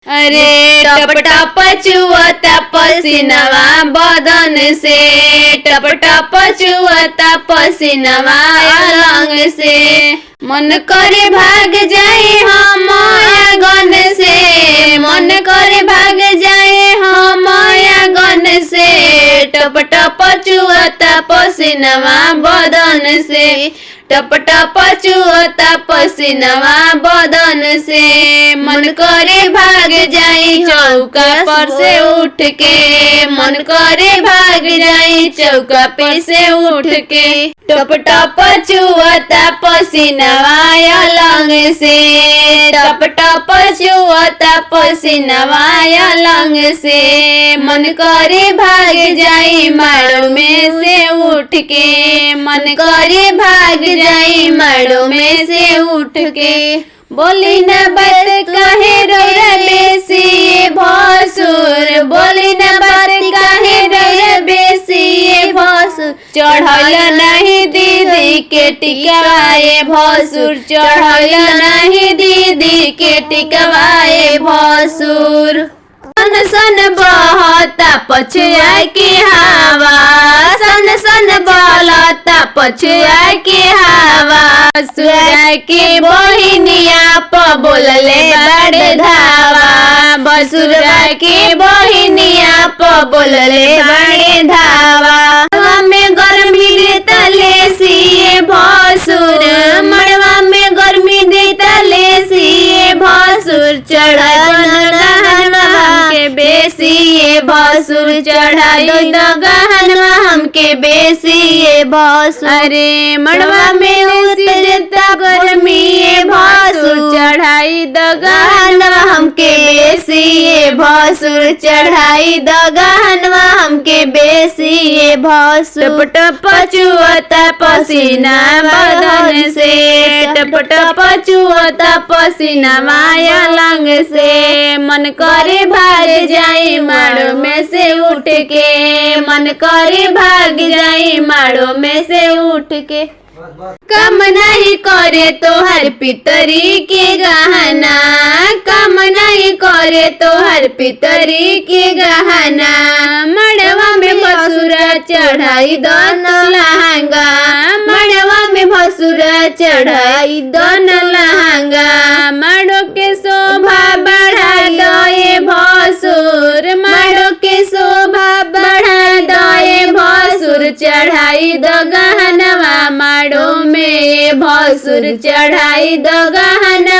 अरे टप टप चुअता पसीनवा बदन से, टप टप चुअता पसीनवा अलंग से। मन करे भाग जाए हम आंगन से, मन करे भाग जाए हम आंगन से। टप टप चुअता पसीनवा बदन से, टप टप चुअता पसीनवा बदन से। मन करे भाग जाई चौका पर से उठ के, मन करे भाग जाई चौका पर से उठ के। टप टप चुअता पसीनवा अलंग से, टप टप चुअता पसीनवा अलंग से। मन करे भाग जाई माड़ो में से उठ के, मन करे भाग जाई माड़ो में से उठ के। बोली न बात काहे रौरा बेसी भसुर, बोली न बात काहे रौरा बेसी भसुर। चढ़ल नहीं दीदी के टिकवाए भसुर, चढ़ल नहीं दीदी के टिकवाए भसुर। सन सन बहता पछुआ के हवा, सन सन बहता पछुआ के हवा। बसुरा के बहिनिया प बोलले बड़े धावा, बसुरा के बहिनिया प बोलले बड़े धावा। मड़वा में गर्मी देता लेसी भसुर, मड़वा में गर्मी देता लेसी भसुर। चढ़ाई हमके बेसी ये भसुर, चढ़ाई दो गहनवा हमके बेसी ये भसुर। अरे मड़वा में देता गर्मी ये भसुर, चढ़ाई दो गहनवा हमके बेसी ये भसुर, चढ़ाई दो गहनवा हमके बेसी ये भसुर। टप टप चुअता पसीना बदन से, टप टप चुअता पसीना माया लंग से। मन करे भाग जाई माड़ो में से उठ के, मन करे भाग जाई माड़ो में से उठ के। कम नहीं करे तोहर पितरी के गहना, कम नहीं करे तोहर पितरी के गहना। मड़वा में भसुरा चढ़ाई दोनों लहंगा, मड़वा में भसुरा चढ़ाई दोनों लहंगा। माड़ो के शोभा बढ़ा दो ये भसुर, माड़ो के शोभा बढ़ा दो ये भसुर। चढ़ाई दो गहनवा माड़ो में भसुर, चढ़ाई दो गहना